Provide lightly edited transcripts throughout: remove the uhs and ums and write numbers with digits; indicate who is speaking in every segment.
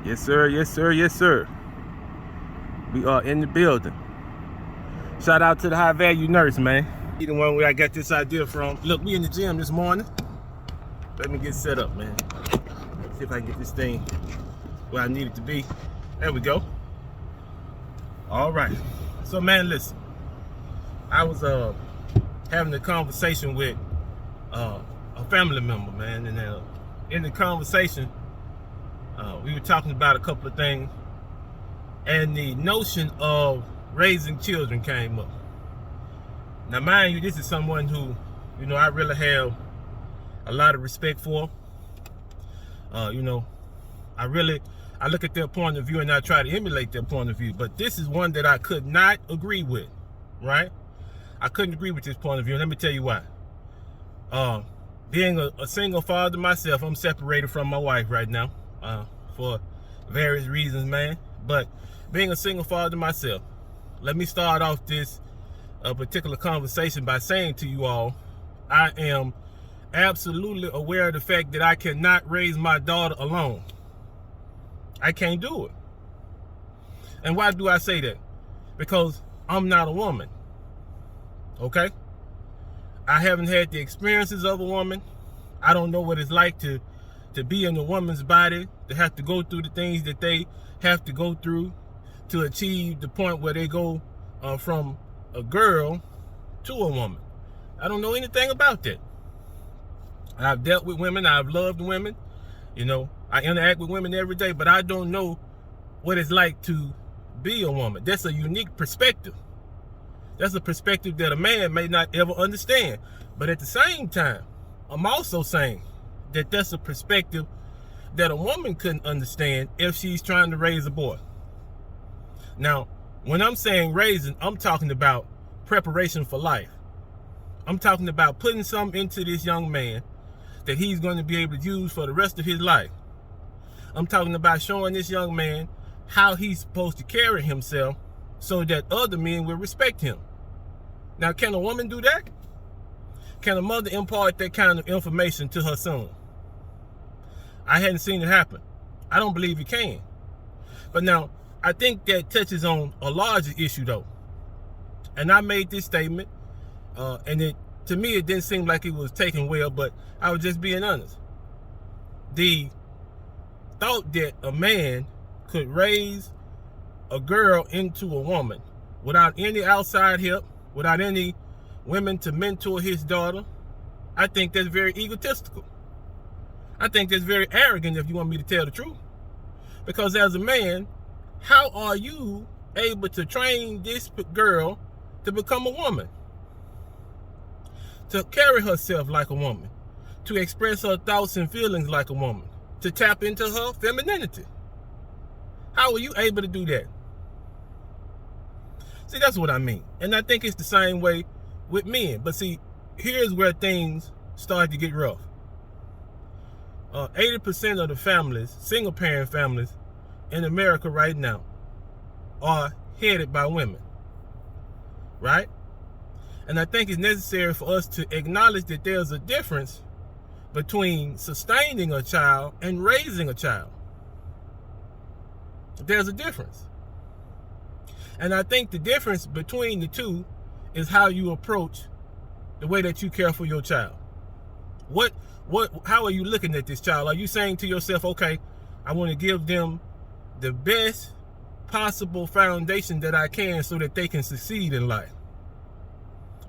Speaker 1: Yes, sir. Yes, sir. Yes, sir. We are in the building. Shout out to the high value nurse, man. He the one where I got this idea from. Look, we in the gym this morning. Let me get set up, man. Let's see if I can get this thing where I need it to be. There we go. All right. So, man, listen. I was having a conversation with a family member, man, and in the conversation, we were talking about a couple of things, and the notion of raising children came up. Now, mind you, this is someone who, I really have a lot of respect for. I look at their point of view and I try to emulate their point of view, but this is one that I could not agree with, right? I couldn't agree with this point of view, and let me tell you why. Being a single father myself, I'm separated from my wife right now for various reasons, man. But being a single father myself, let me start off this particular conversation by saying to you all, I am absolutely aware of the fact that I cannot raise my daughter alone. I can't do it. And why do I say that? Because I'm not a woman. Okay? I haven't had the experiences of a woman. I don't know what it's like to be in a woman's body, to have to go through the things that they have to go through to achieve the point where they go from a girl to a woman. I don't know anything about that. I've dealt with women. I've loved women. I interact with women every day, but I don't know what it's like to be a woman. That's a unique perspective. That's a perspective that a man may not ever understand. But at the same time, I'm also saying that that's a perspective that a woman couldn't understand if she's trying to raise a boy. Now, when I'm saying raising, I'm talking about preparation for life. I'm talking about putting something into this young man that he's going to be able to use for the rest of his life. I'm talking about showing this young man how he's supposed to carry himself so that other men will respect him. Now, can a woman do that? Can a mother impart that kind of information to her son? I hadn't seen it happen. I don't believe it can. But now, I think that touches on a larger issue, though. And I made this statement, and to me, it didn't seem like it was taken well, but I was just being honest. The thought that a man could raise a girl into a woman without any outside help, without any women to mentor his daughter, I think that's very egotistical. I think that's very arrogant, if you want me to tell the truth. Because as a man, how are you able to train this girl to become a woman? To carry herself like a woman, to express her thoughts and feelings like a woman, to tap into her femininity. How are you able to do that? See, that's what I mean. And I think it's the same way with men. But see, here's where things start to get rough. 80% of the families, single parent families in America right now are headed by women. Right? And I think it's necessary for us to acknowledge that there's a difference between sustaining a child and raising a child. There's a difference. And I think the difference between the two is how you approach the way that you care for your child. How are you looking at this child? Are you saying to yourself, okay, I want to give them the best possible foundation that I can so that they can succeed in life?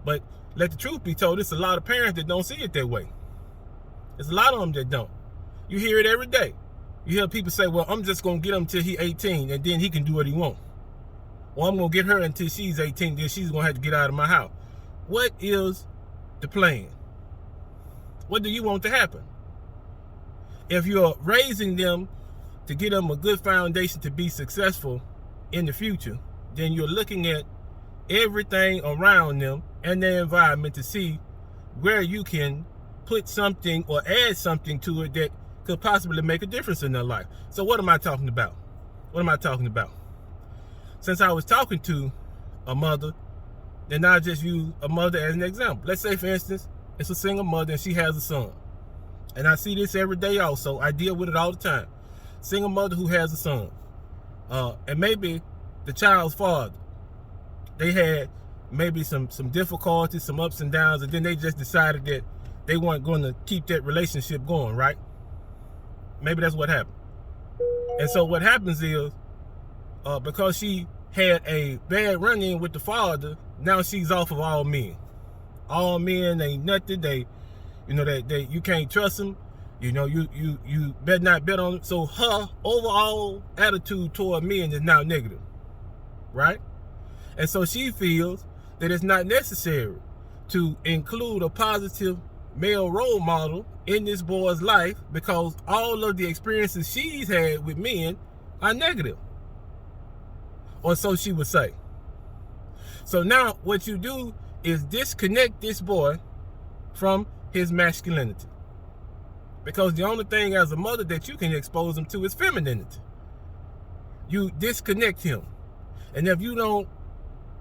Speaker 1: But let the truth be told, there's a lot of parents that don't see it that way. There's a lot of them that don't. You hear it every day. You hear people say, well, I'm just going to get him till he's 18 and then he can do what he wants. Or I'm going to get her until she's 18, then she's going to have to get out of my house. What is the plan? What do you want to happen? If you're raising them to give them a good foundation to be successful in the future, then you're looking at everything around them and their environment to see where you can put something or add something to it that could possibly make a difference in their life. So what am I talking about? What am I talking about? Since I was talking to a mother, then I'll just use a mother as an example. Let's say, for instance, it's a single mother and she has a son. And I see this every day also. I deal with it all the time. single mother who has a son, and maybe the child's father, they had maybe some difficulties, some ups and downs, and then they just decided that they weren't going to keep that relationship going, right? Maybe that's what happened. And so what happens is, because she had a bad run-in with the father, now she's off of all men. All men ain't nothing. They you can't trust them. You better not bet on them. So her overall attitude toward men is now negative, right? And so she feels that it's not necessary to include a positive male role model in this boy's life because all of the experiences she's had with men are negative. Or so she would say. So now what you do is disconnect this boy from his masculinity. Because the only thing as a mother that you can expose him to is femininity. You disconnect him. And if you don't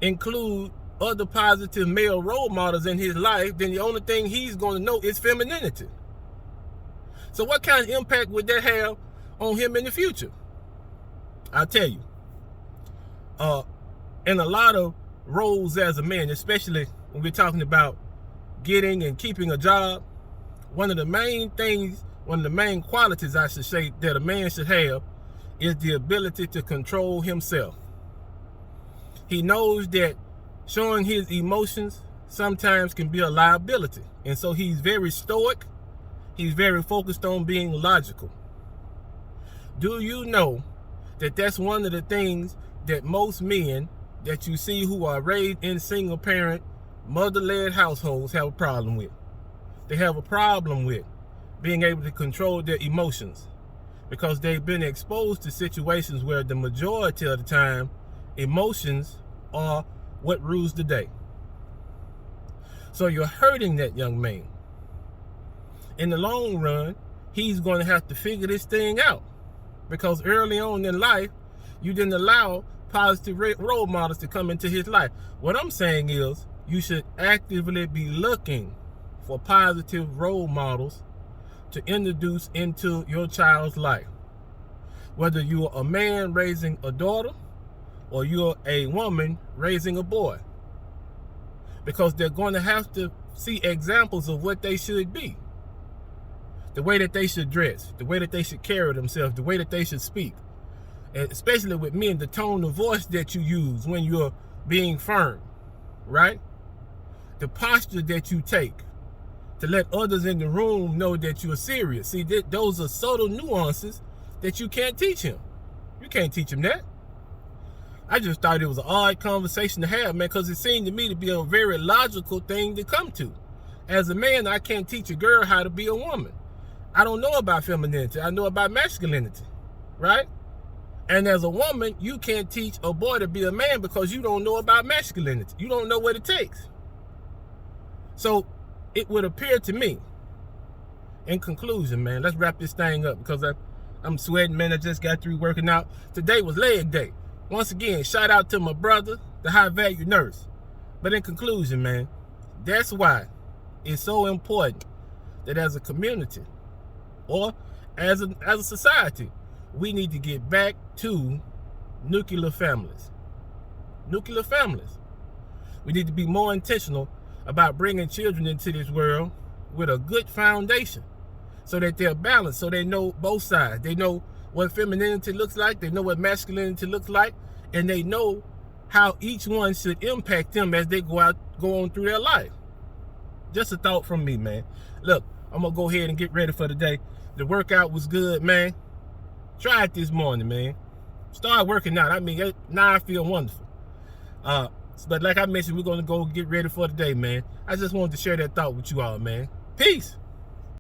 Speaker 1: include other positive male role models in his life, then the only thing he's going to know is femininity. So what kind of impact would that have on him in the future? I'll tell you. In a lot of roles as a man, especially when we're talking about getting and keeping a job, one of the main qualities I should say that a man should have is the ability to control himself. He knows that showing his emotions sometimes can be a liability. And so he's very stoic. He's very focused on being logical. Do you know that that's one of the things that most men that you see who are raised in single parent, mother-led households have a problem with? They have a problem with being able to control their emotions because they've been exposed to situations where the majority of the time emotions are what rules the day. So you're hurting that young man. In the long run, he's going to have to figure this thing out because early on in life, you didn't allow positive role models to come into his life. What I'm saying is you should actively be looking for positive role models to introduce into your child's life. Whether you're a man raising a daughter or you're a woman raising a boy. Because they're going to have to see examples of what they should be. The way that they should dress, the way that they should carry themselves, the way that they should speak. And especially with men, the tone of voice that you use when you're being firm, right? The posture that you take to let others in the room know that you're serious. See, those are subtle nuances that you can't teach him. You can't teach him that. I just thought it was an odd conversation to have, man, because it seemed to me to be a very logical thing to come to. As a man, I can't teach a girl how to be a woman. I don't know about femininity. I know about masculinity, right? And as a woman, you can't teach a boy to be a man because you don't know about masculinity. You don't know what it takes. So it would appear to me, in conclusion, man, let's wrap this thing up because I'm sweating, man. I just got through working out. Today was leg day. Once again, shout out to my brother, the high value nurse. But in conclusion, man, that's why it's so important that as a community or as a society, we need to get back to nuclear families. Nuclear families. We need to be more intentional about bringing children into this world with a good foundation so that they're balanced, so they know both sides. They know what femininity looks like, they know what masculinity looks like, and they know how each one should impact them as they go on through their life. Just a thought from me, man. Look, I'm gonna go ahead and get ready for the day. The workout was good, man. Try it this morning, man. Start working out. I mean, now I feel wonderful. But like I mentioned, we're gonna go get ready for the day, man. I just wanted to share that thought with you all, man. Peace.